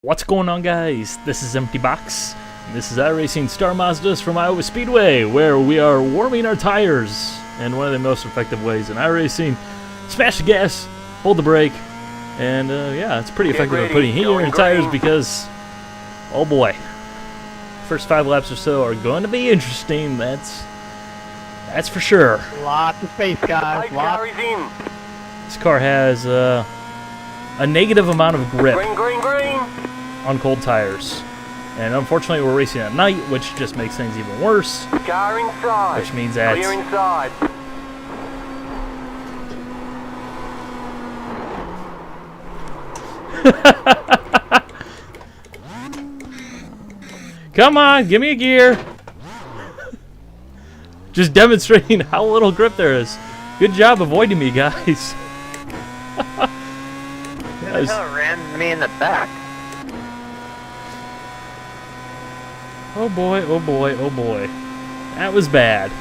What's going on, guys? This is Empty Box. And this is iRacing Star Mazdas from Iowa Speedway, where we are warming our tires. And one of the most effective ways in iRacing, smash the gas, hold the brake, and yeah, it's pretty effective at putting heat in your tires because, oh boy, first 5 laps or so are going to be interesting. That's for sure. Lots of space, guys. Lots. This car has a negative amount of grip on cold tires, and unfortunately we're racing at night, which just makes things even worse. Car inside. Which means that clear inside. Come on, give me a gear. Just demonstrating how little grip there is. Good job avoiding me, guys. Who the hell ran me in the back? Oh boy, oh boy, oh boy. That was bad.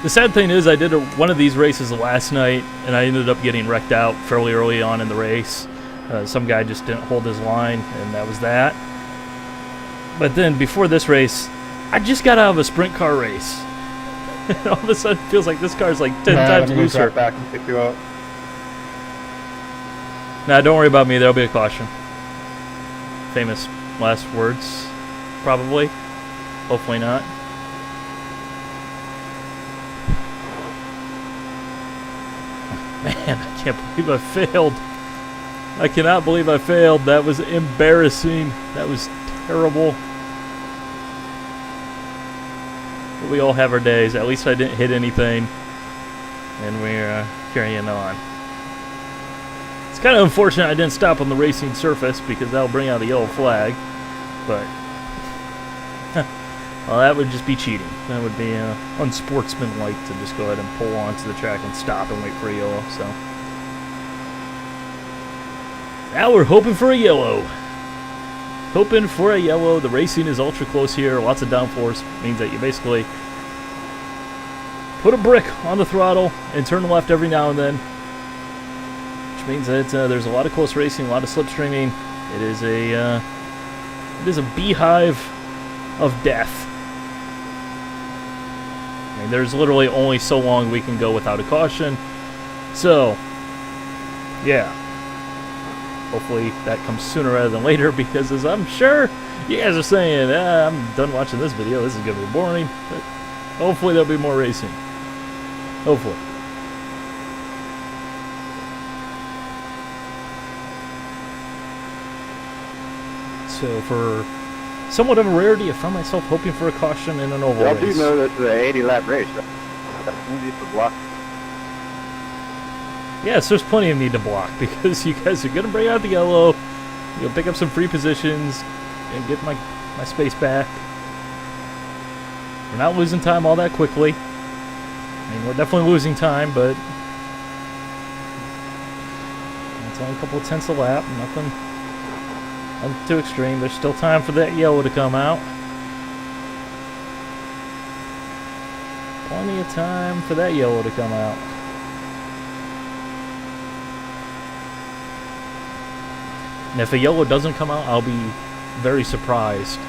The sad thing is I did one of these races last night, and I ended up getting wrecked out fairly early on in the race. Some guy just didn't hold his line, and that was that. But then before this race, I just got out of a sprint car race. And all of a sudden it feels like this car's like 10 times looser. Back and pick you up. Nah, don't worry about me. There'll be a caution. Famous last words, probably. Hopefully not. Man, I can't believe I failed. I cannot believe I failed. That was embarrassing. That was terrible. But we all have our days. At least I didn't hit anything. And we're carrying on. It's kind of unfortunate I didn't stop on the racing surface because that'll bring out a yellow flag. But, well, that would just be cheating. That would be unsportsmanlike to just go ahead and pull onto the track and stop and wait for a yellow. So now we're hoping for a yellow. Hoping for a yellow. The racing is ultra close here. Lots of downforce means that you basically put a brick on the throttle and turn left every now and then. Which means that there's a lot of close racing, a lot of slipstreaming. It is a beehive of death. I mean, there's literally only so long we can go without a caution. So, yeah. Hopefully that comes sooner rather than later, because as I'm sure you guys are saying, I'm done watching this video, this is going to be boring. But hopefully there'll be more racing. Hopefully. So for somewhat of a rarity, I found myself hoping for a caution in an oval Y'all race. do know this is an 80-lap race, right? That's easy to block. Yes, there's plenty of need to block because you guys are going to bring out the yellow. You'll pick up some free positions and get my space back. We're not losing time all that quickly. I mean, we're definitely losing time, but it's only a couple of tenths a lap. Nothing too extreme. There's still time for that yellow to come out. Plenty of time for that yellow to come out. And if a yellow doesn't come out, I'll be very surprised.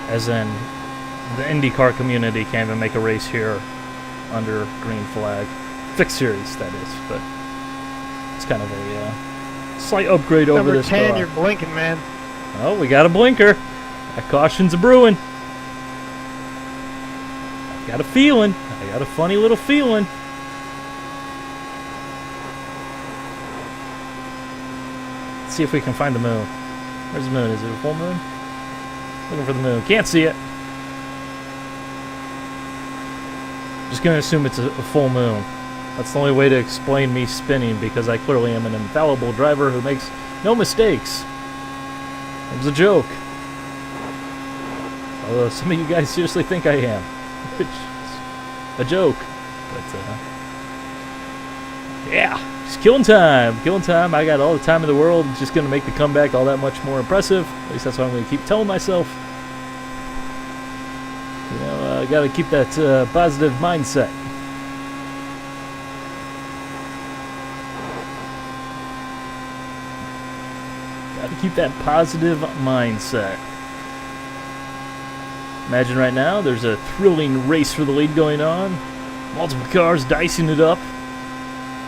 As in, the IndyCar community can't even make a race here under green flag. Fixed series, that is. But it's kind of a slight upgrade over this car. Number 10, you're blinking, man. Oh, we got a blinker. That caution's a brewing. I've got a feeling. I got a funny little feeling. See if we can find the moon. Where's the moon? Is it a full moon? Looking for the moon. Can't see it. Just gonna assume it's a full moon. That's the only way to explain me spinning, because I clearly am an infallible driver who makes no mistakes. It was a joke. Although some of you guys seriously think I am. Which is a joke. But, yeah. Just killing time. Killing time. I got all the time in the world. It's just going to make the comeback all that much more impressive. At least that's what I'm going to keep telling myself. You know, I got to keep that positive mindset. Gotta keep that positive mindset. Imagine right now, there's a thrilling race for the lead going on. Multiple cars dicing it up.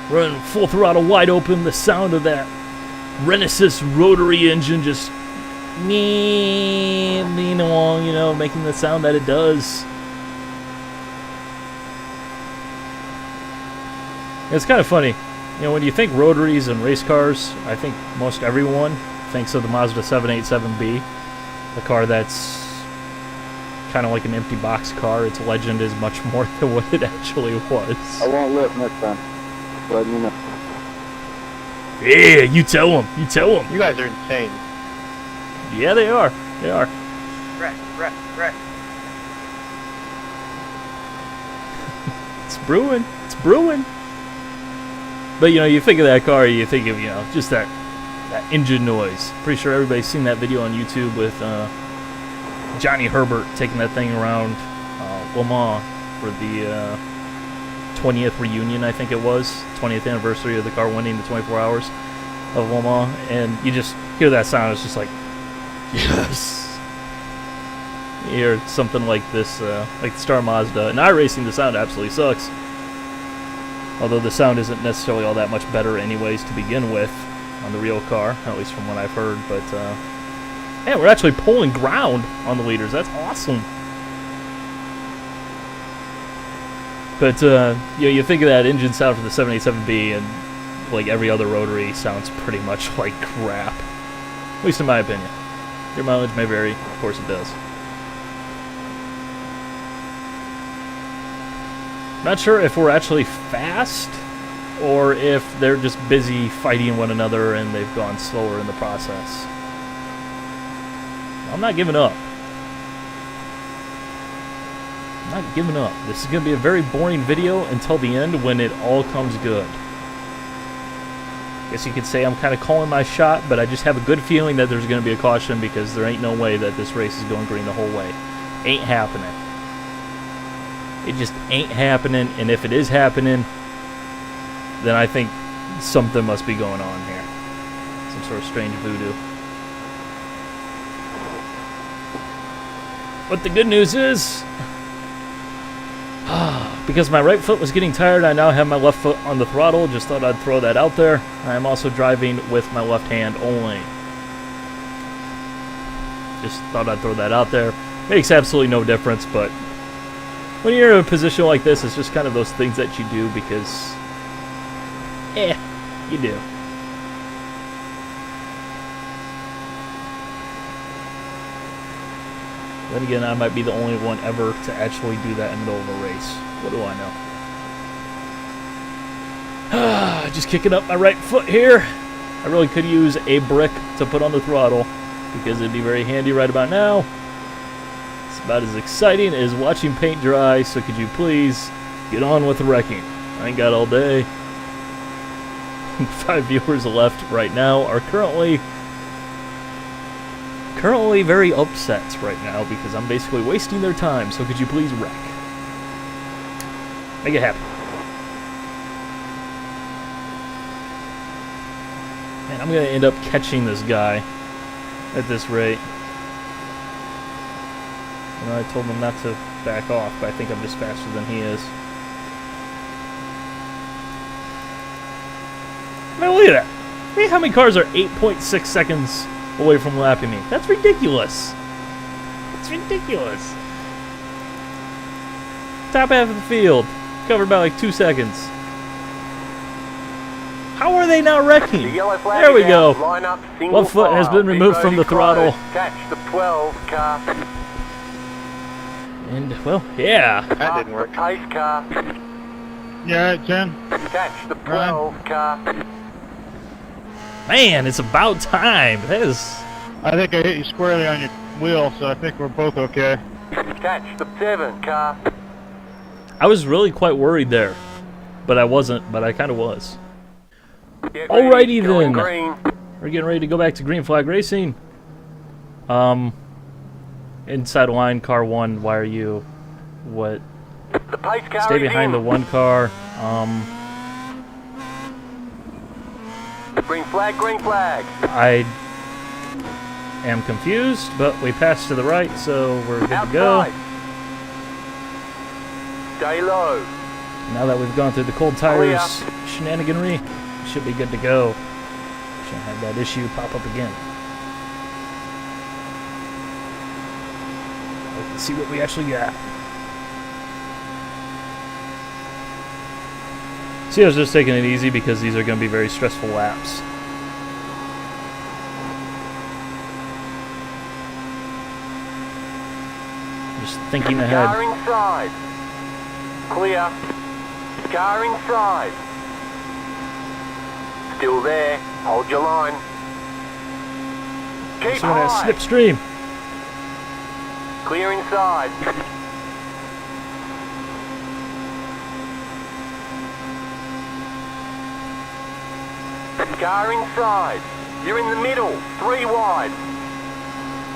Running full throttle wide open. The sound of that Renesis rotary engine just lean along, you know, making the sound that it does. It's kind of funny. You know, when you think rotaries and race cars, I think most everyone thinks of the Mazda 787B, a car that's kind of like an empty box car. Its legend is much more than what it actually was. I won't lift next time. But you know. Yeah, you tell them. You tell them. You guys are insane. Yeah, they are. They are. Right. It's brewing. It's brewing. But, you know, you think of that car, you think of, you know, just that engine noise. Pretty sure everybody's seen that video on YouTube with Johnny Herbert taking that thing around Le Mans for the 20th reunion, I think it was. 20th anniversary of the car winning the 24 hours of Le Mans. And you just hear that sound, it's just like, yes. You hear something like this, like the Star Mazda. In iRacing, the sound absolutely sucks. Although the sound isn't necessarily all that much better anyways to begin with on the real car, at least from what I've heard. But, man, we're actually pulling ground on the leaders. That's awesome. But, you know, you think of that engine sound for the 787B, and like every other rotary sounds pretty much like crap. At least in my opinion. Your mileage may vary. Of course it does. Not sure if we're actually fast or if they're just busy fighting one another and they've gone slower in the process. I'm not giving up. I'm not giving up. This is going to be a very boring video until the end when it all comes good. Guess you could say I'm kind of calling my shot, but I just have a good feeling that there's going to be a caution because there ain't no way that this race is going green the whole way. Ain't happening. It just ain't happening, and if it is happening, then I think something must be going on here. Some sort of strange voodoo. But the good news is, because my right foot was getting tired, I now have my left foot on the throttle. Just thought I'd throw that out there. I am also driving with my left hand only. Just thought I'd throw that out there. Makes absolutely no difference, but when you're in a position like this, it's just kind of those things that you do because, you do. Then again, I might be the only one ever to actually do that in the middle of a race. What do I know? Just kicking up my right foot here. I really could use a brick to put on the throttle because it'd be very handy right about now. About as exciting as watching paint dry, so could you please get on with the wrecking? I ain't got all day. 5 viewers left right now are currently very upset right now because I'm basically wasting their time, so could you please wreck? Make it happen. Man, I'm gonna end up catching this guy at this rate. You know, I told him not to back off, but I think I'm just faster than he is. Man, look at that. Look at how many cars are 8.6 seconds away from lapping me. That's ridiculous. It's ridiculous. Top half of the field. Covered by like 2 seconds. How are they not wrecking? There we go. One foot has been removed from the throttle. Catch the 12 car. And, well, yeah. That didn't work. Pace car. Yeah, right, Jen. Catch the 12 car. Man, it's about time. That is... I think I hit you squarely on your wheel, so I think we're both okay. Catch the 7 car. I was really quite worried there. But I wasn't, but I kind of was. Alrighty then. Green. We're getting ready to go back to green flag racing. Inside line, car 1, why are you... What? The pace car. Stay behind the 1 car. Green flag, green flag. I am confused, but we passed to the right, so we're good to go. Outside. Stay low. Now that we've gone through the cold tires shenaniganry, should be good to go. Shouldn't have that issue pop up again. Let's see what we actually got. See, I was just taking it easy because these are going to be very stressful laps. Just thinking ahead. Car inside. Clear. Car inside. Still there. Hold your line. Keep So that high. slipstream. Clear inside. Car inside. You're in the middle. 3 wide.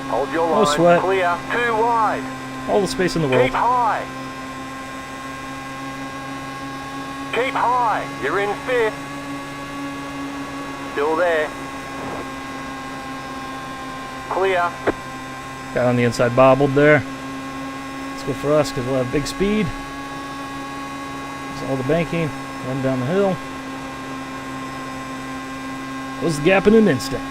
Hold your No line. sweat. Clear. 2 wide. All the space in the world. Keep high. Keep high. You're in 5th. Still there. Clear. Got on the inside bobbled there. It's good for us because we'll have big speed. It's all the banking. Run down the hill. Close the gap in an instant.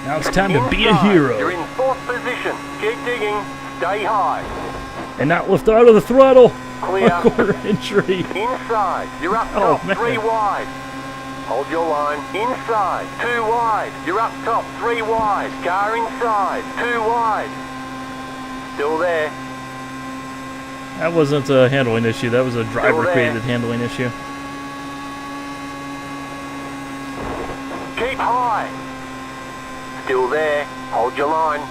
Now it's time to be a Inside. hero. You're in 4th position. Keep digging. Stay high. And not lift out of the throttle. Clear. A quarter injury. Inside. You're up Oh, top. man. 3 wide. Hold your line. Inside. 2 wide. You're up top. 3 wide. Car inside. 2 wide. Still there. That wasn't a handling issue. That was a there. driver-created handling issue. Keep high. Still there. Hold your line.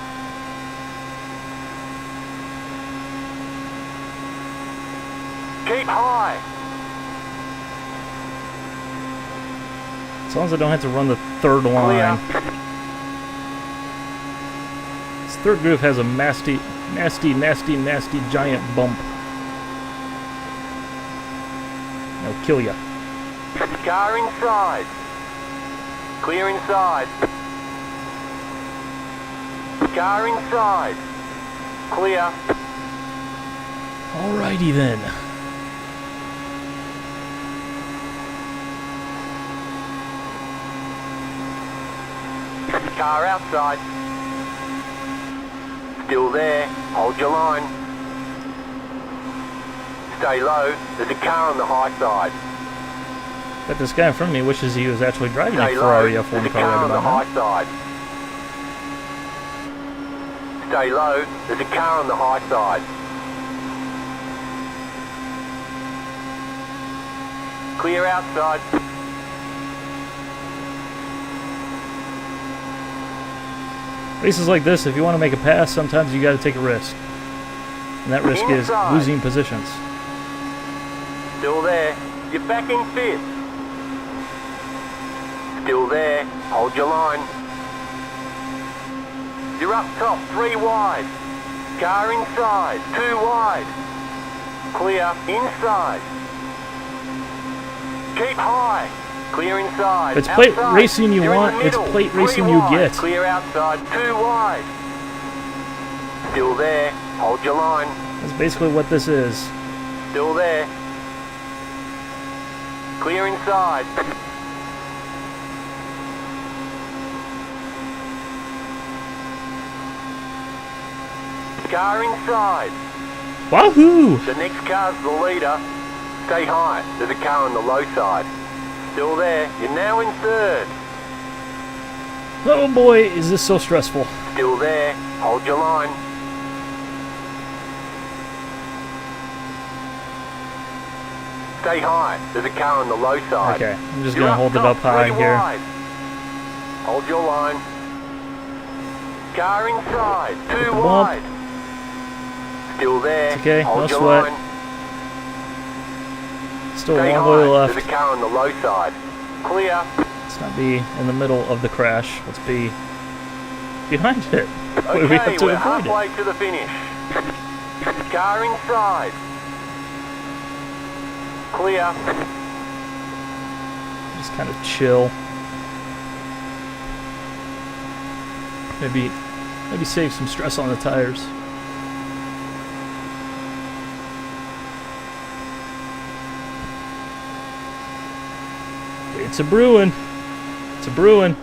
Keep high. As long as I don't have to run the third line. Clear. This third groove has a nasty giant bump. It'll kill ya. Car inside. Clear inside. Car inside. Clear. Alrighty then. Car outside. Still there. Hold your line. Stay low. There's a car on the high side. But this guy in front of me wishes he was actually driving a Stay Ferrari low. F1 There's a car car right on the about now. high side. Stay low. There's a car on the high side. Clear outside. Races like this, if you want to make a pass, sometimes you got to take a risk. And that risk is Inside. losing positions. Still there. You're back in 5th. Still there. Hold your line. You're up top. 3 wide. Car inside. 2 wide. Clear. Inside. Keep high. Clear inside. If it's plate Outside. racing you You're in want, the it's middle. plate 3 racing you wide. get. Clear outside. 2 wide. Still there. Hold your line. That's basically what this is. Still there. Clear inside. Car inside. Wahoo! The next car's the leader. Stay high. There's a car on the low side. Still there. You're now in 3rd. Oh boy, is this so stressful. Still there. Hold your line. Stay high. There's a car on the low side. Okay, I'm just You're gonna hold it top, up high 3 here. wide. Hold your line. Car inside. 2 bump. wide. Still there. It's okay, Hold no your sweat. line. Still Stay a long high. way left. There's a car on the low side. Clear. Let's not be in the middle of the crash. Let's be behind it. We have Okay, to we're avoid it. halfway to the finish. Car inside. Clear. Just kind of chill. Maybe save some stress on the tires. It's a brewing. It's a brewing.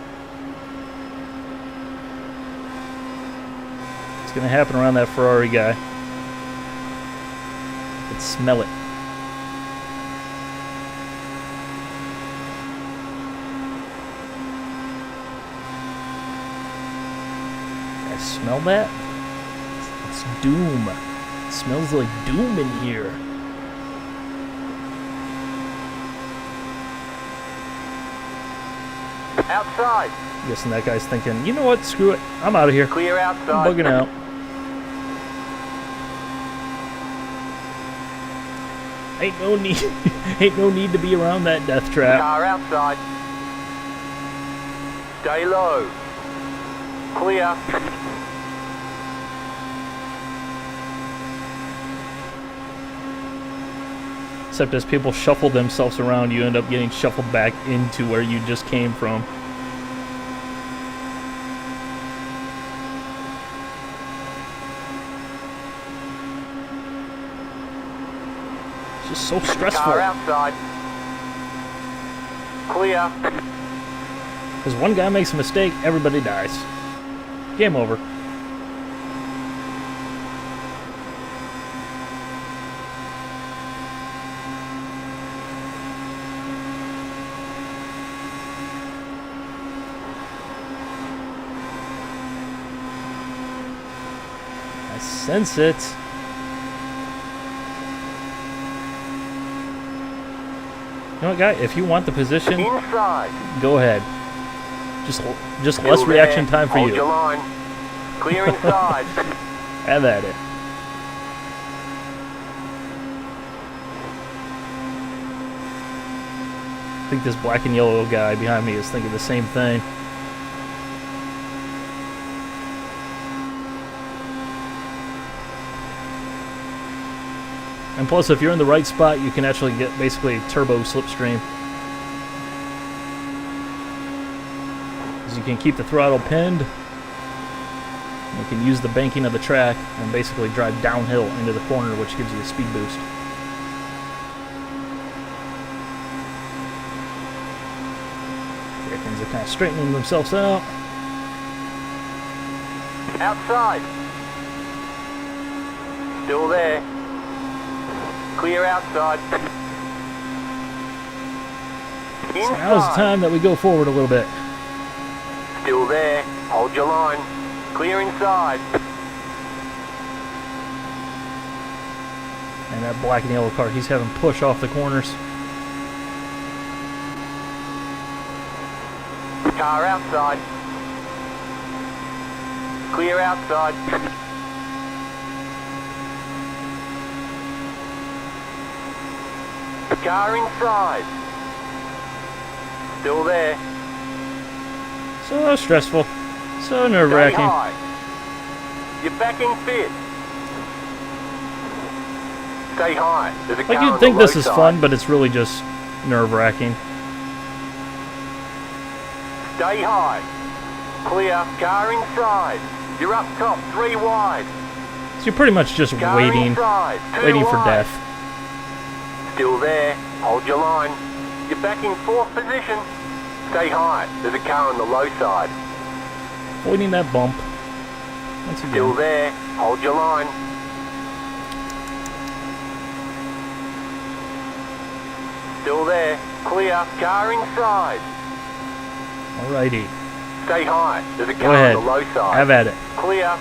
It's gonna happen around that Ferrari guy. I can smell it. I smell that? It's doom. It smells like doom in here. Outside. I'm guessing that guy's thinking, you know what, screw it. I'm out of here. Clear I'm outside. bugging out. Ain't no need ain't no need to be around that death trap. Car outside. Stay low. Clear. Except as people shuffle themselves around, you end up getting shuffled back into where you just came from. It's just so stressful. Car outside. Clear. Because one guy makes a mistake, everybody dies. Game over. I sense it. You know what, guy? If you want the position, Inside. go ahead. Just Still less reaction there. time for Hold you. your line. Clear inside. Have at it. I think this black and yellow guy behind me is thinking the same thing. And plus, if you're in the right spot, you can actually get basically a turbo slipstream. Because you can keep the throttle pinned. You can use the banking of the track and basically drive downhill into the corner, which gives you a speed boost. Okay, things are kind of straightening themselves out. Outside. Still there. Clear outside. So now's the time that we go forward a little bit. Still there. Hold your line. Clear inside. And that black and yellow car, he's having push off the corners. Car outside. Clear outside. Car inside. Still there. So stressful. So Stay nerve-wracking. high. You're backing fifth. Stay high. There's a car Like, you'd on think the this low is side. fun, but it's really just nerve-wracking. Stay high. Clear. Car inside. You're up top. 3 wide. So you're pretty much just Car waiting inside. 2 for wide. death. Still there. Hold your line. You're back in 4th position. Stay high. There's a car on the low side. Avoiding that bump. Once Still again. there. Hold your line. Still there. Clear. Car inside. Alrighty. Stay high. There's a Go car ahead. on the low side. Have at it. Clear.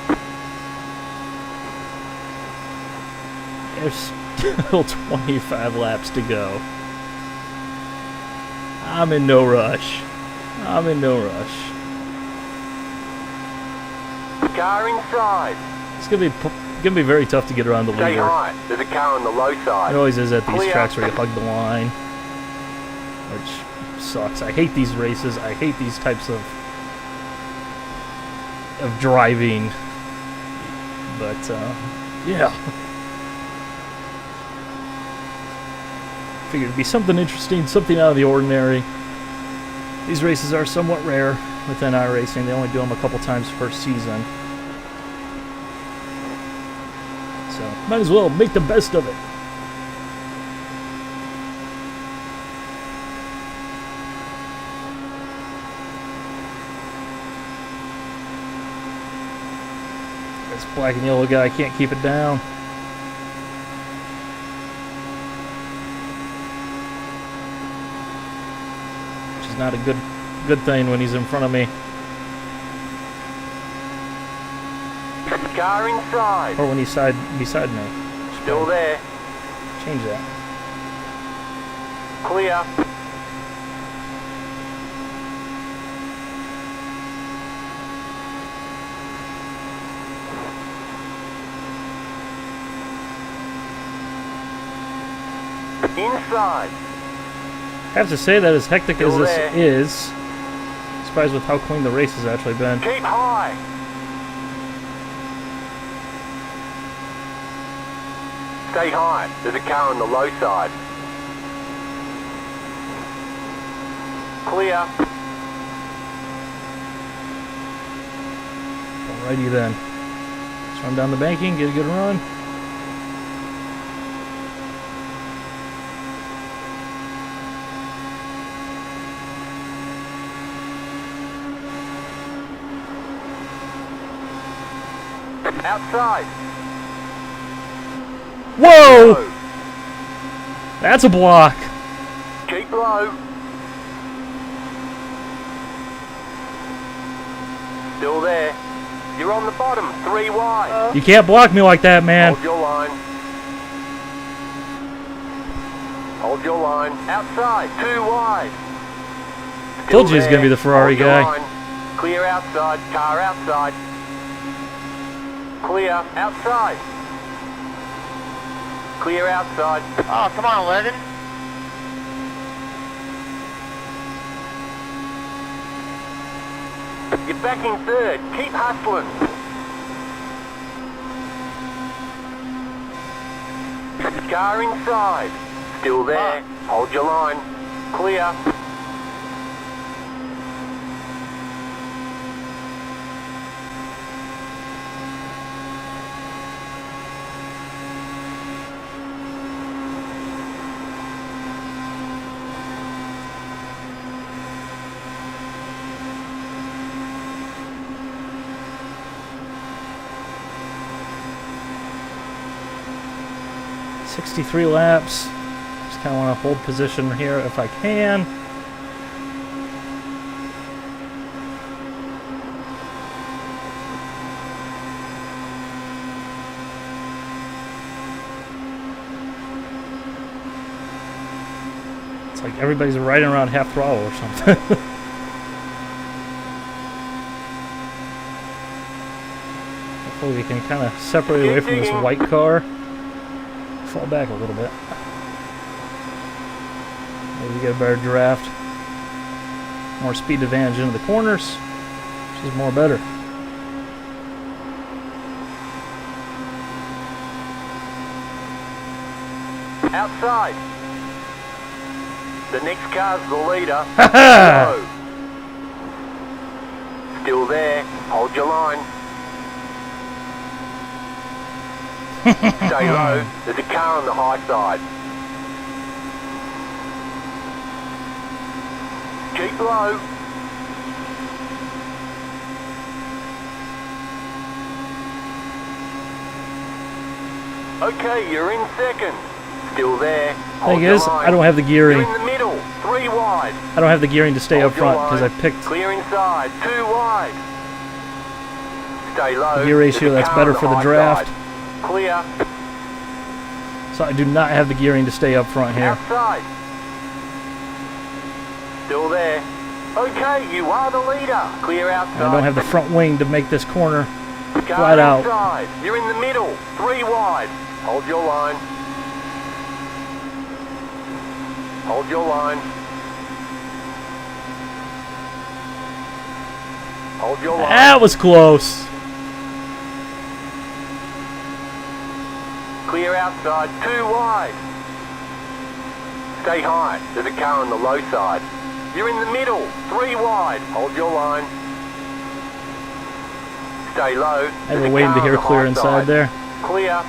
There's still 25 laps to go. I'm in no rush. I'm in no rush. Car inside. It's gonna be very tough to get around the Stay leader. high. There's a car on the low side. It always is at these Clear. tracks where you hug the line, which sucks. I hate these races. I hate these types of driving. But yeah, figured it'd be something interesting, something out of the ordinary. These races are somewhat rare within iRacing. They only do them a couple times per season. So, might as well make the best of it. This black and yellow guy can't keep it down. Which is not a good thing when he's in front of me. Car inside. Or when he's beside me. Still there. Change that. Clear. Inside. I have to say that as hectic as this is, I'm surprised with how clean the race has actually been. Keep high. Stay high. There's a car on the low side. Clear. Alrighty then. Let's run down the banking, get a good run. Outside. Whoa! Low. That's a block. Keep low. Still there. You're on the bottom, 3 wide. You can't block me like that, man. Hold your line. Hold your line. Outside, 2 wide. Still Told you he's there. gonna be the Ferrari Hold your guy. line. Clear outside, car outside. Clear outside. Clear outside. Oh, come on, 11. You're back in 3rd. Keep hustling. Car inside. Still there. Hold your line. Clear. .63 laps. Just kind of want to hold position here if I can. It's like everybody's riding around half throttle or something. Hopefully we can kind of separate away from this white car. Fall back a little bit. Maybe get a better draft. More speed advantage into the corners, which is more better. Outside. The next car's the leader. Ha Still there. Hold your line. Stay low. There's a car on the high side. Keep low. Okay, you're in 2nd. Still there. Thing is, I don't have the gearing. You're in the middle. 3 wide. I don't have the gearing to stay Hold up front your because I line. picked Clear inside. 2 wide. Stay low. the gear ratio There's a that's car better on for the high draft. side. Clear. So I do not have the gearing to stay up front here. Outside. Still there. Okay, you are the leader. Clear outside. And I don't have the front wing to make this corner Car flat out. inside. You're in the middle. 3 wide. Hold your line. Hold your line. Hold your line. That was close. Clear outside. 2 wide. Stay high. There's a car on the low side. You're in the middle. 3 wide. Hold your line. Stay low. I were waiting to hear clear inside there. Clear.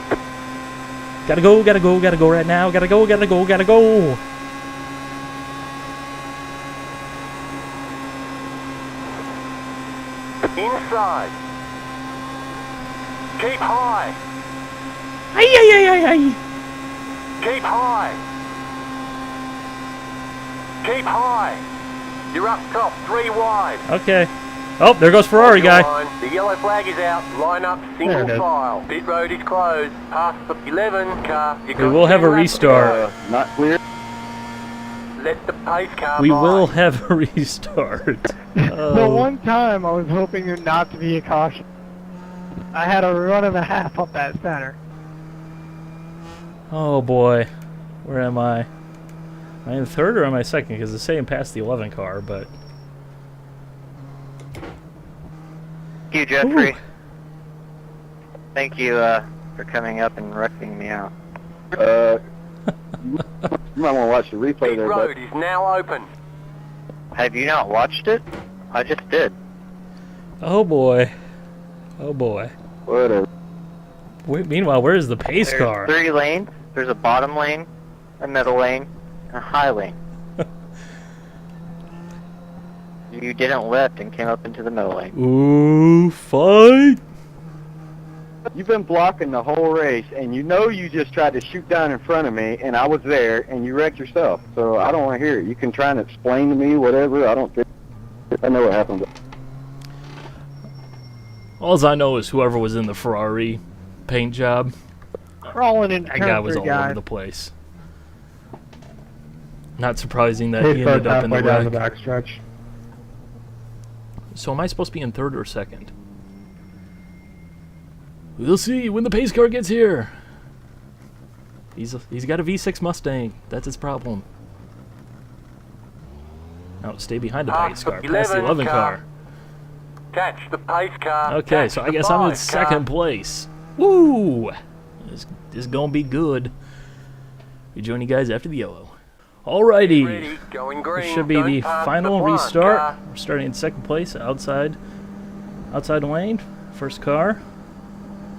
Gotta go right now. Gotta go. Inside. Keep high. Ay. Keep high. Keep high. You're up top, 3 wide. Okay. Oh, there goes Ferrari guy. Line. The yellow flag is out. Line up, There single it is. file. Pit road is closed. Past the 11 car. You We will have a restart. Not clear. Let the pace car We by. will have a restart. The Oh. one time I was hoping there not to be a caution. I had a run and a half up that center. Oh boy, where am I? Am I in third or am I second? Because it's saying past the 11 car, but Thank you, Jeffrey. Ooh. Thank you for coming up and wrecking me out. You might want to watch the replay Pit there, road but is now open. Have you not watched it? I just did. oh boy, whatever. Meanwhile, where is the pace There's car? 3 lanes. There's a bottom lane, a middle lane, and a high lane. You didn't lift and came up into the middle lane. Ooh, fight! You've been blocking the whole race, and you know you just tried to shoot down in front of me, and I was there, and you wrecked yourself. So I don't want to hear it. You can try and explain to me whatever. I don't care. I know what happened. All I know is whoever was in the Ferrari paint job, Crawling in that guy was all over the place. Not surprising that he ended up in the wreck. backstretch. So am I supposed to be in third or second? We'll see when the pace car gets here. He's got a V6 Mustang. That's his problem. Now stay behind the pace car. Past the 11 car. Catch the pace car. Okay, Catch so I the guess I'm in 5 second car. place. Woo! This is gonna be good. We join you guys after the yellow. Alrighty. Ready, going green. This should be Don't the pass final the front restart. car. We're starting in second place, outside lane. First car.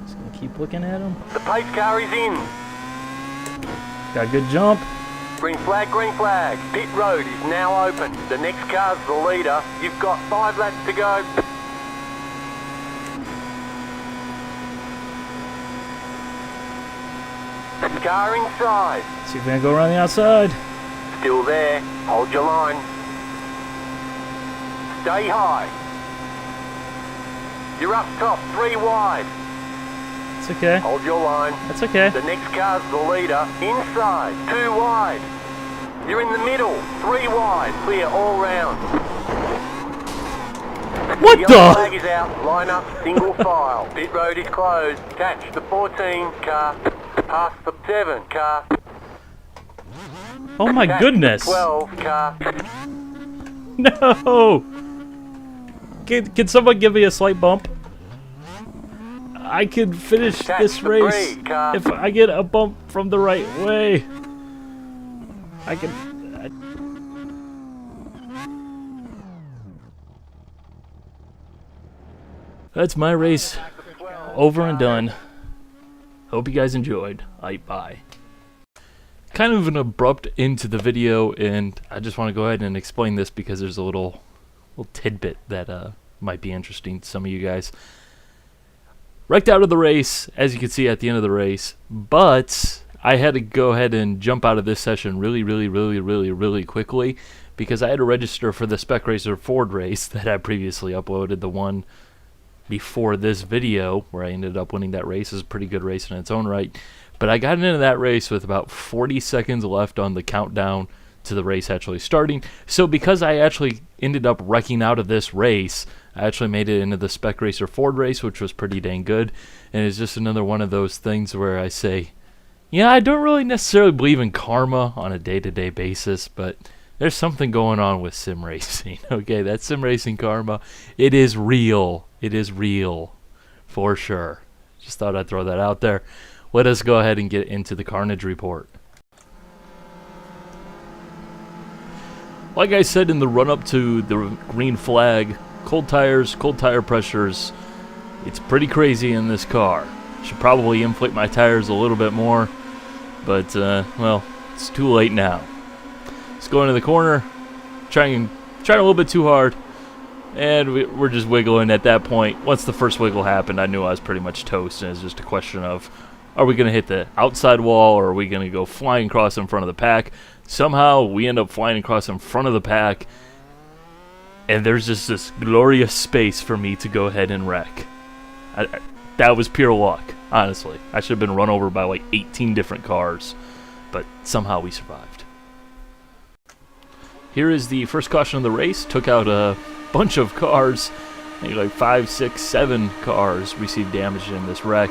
Just gonna keep looking at him. The pace car is in. Got a good jump. Green flag, green flag. Pit road is now open. The next car's the leader. You've got 5 laps to go. Car inside. See if we can go around the outside. Still there. Hold your line. Stay high. You're up top, 3 wide. It's okay. Hold your line. That's okay. The next car's the leader. Inside, 2 wide. You're in the middle, 3 wide. Clear all round. What The yellow flag the? is out. Line up, single file. Pit road is closed. Catch the 14 car. Pass the 7 car. Oh my Catch goodness. the 12 car. No. Can someone give me a slight bump? I can finish Catch this the race brake car. if I get a bump from the right way. I can. That's my race over and done. Hope you guys enjoyed. Bye. Kind of an abrupt end to the video, and I just want to go ahead and explain this because there's a little tidbit that might be interesting to some of you guys. Wrecked out of the race, as you can see at the end of the race, but I had to go ahead and jump out of this session really quickly because I had to register for the Spec Racer Ford race that I previously uploaded, the one before this video where I ended up winning that race. Is a pretty good race in its own right, but I got into that race with about 40 seconds left on the countdown to the race actually starting. So because I actually ended up wrecking out of this race, I actually made it into the Spec Racer Ford race, which was pretty dang good. And it's just another one of those things where I say, yeah, I don't really necessarily believe in karma on a day-to-day basis, but there's something going on with sim racing. Okay, that sim racing karma, it is real. It is real, for sure. Just thought I'd throw that out there. Let us go ahead and get into the Carnage report. Like I said in the run-up to the green flag, cold tires, cold tire pressures, it's pretty crazy in this car. Should probably inflate my tires a little bit more, but, well, it's too late now. Let's go into the corner, trying a little bit too hard, and we're just wiggling at that point. Once the first wiggle happened, I knew I was pretty much toast, and it's just a question of, are we going to hit the outside wall, or are we going to go flying across in front of the pack? Somehow, we end up flying across in front of the pack, and there's just this glorious space for me to go ahead and wreck. That was pure luck, honestly. I should have been run over by like 18 different cars, but somehow we survived. Here is the first caution of the race. Took out a bunch of cars. I think like 5, 6, 7 cars received damage in this wreck.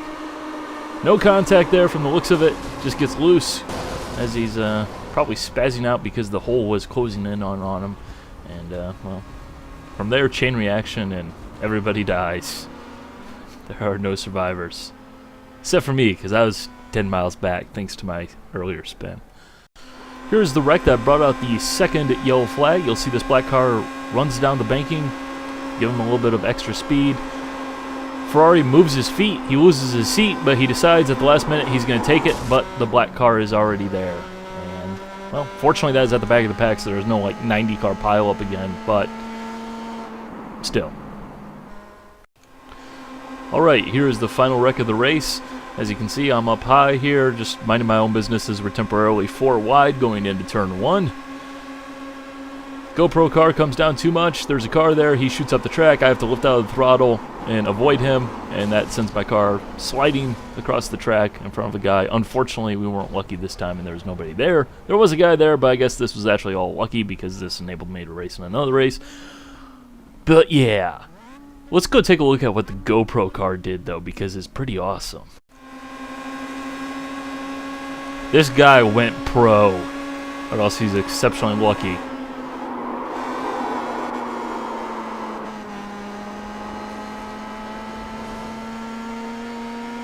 No contact there from the looks of it. Just gets loose as he's probably spazzing out because the hole was closing in on him. And, well, from there, chain reaction and everybody dies. There are no survivors. Except for me, because I was 10 miles back thanks to my earlier spin. Here's the wreck that brought out the second yellow flag. You'll see this black car runs down the banking, give him a little bit of extra speed. Ferrari moves his feet. He loses his seat, but he decides at the last minute he's going to take it, but the black car is already there. And, well, fortunately that is at the back of the pack, so there's no, like, 90 car pileup again, but still. Alright, here is the final wreck of the race. As you can see, I'm up high here, just minding my own business as we're temporarily 4 wide going into turn 1. GoPro car comes down too much. There's a car there. He shoots up the track. I have to lift out of the throttle and avoid him, and that sends my car sliding across the track in front of a guy. Unfortunately, we weren't lucky this time, and there was nobody there. There was a guy there, but I guess this was actually all lucky because this enabled me to race in another race. But yeah. Let's go take a look at what the GoPro car did, though, because it's pretty awesome. This guy went pro, or else he's exceptionally lucky.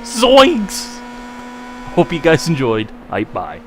Zoinks! Hope you guys enjoyed. Bye.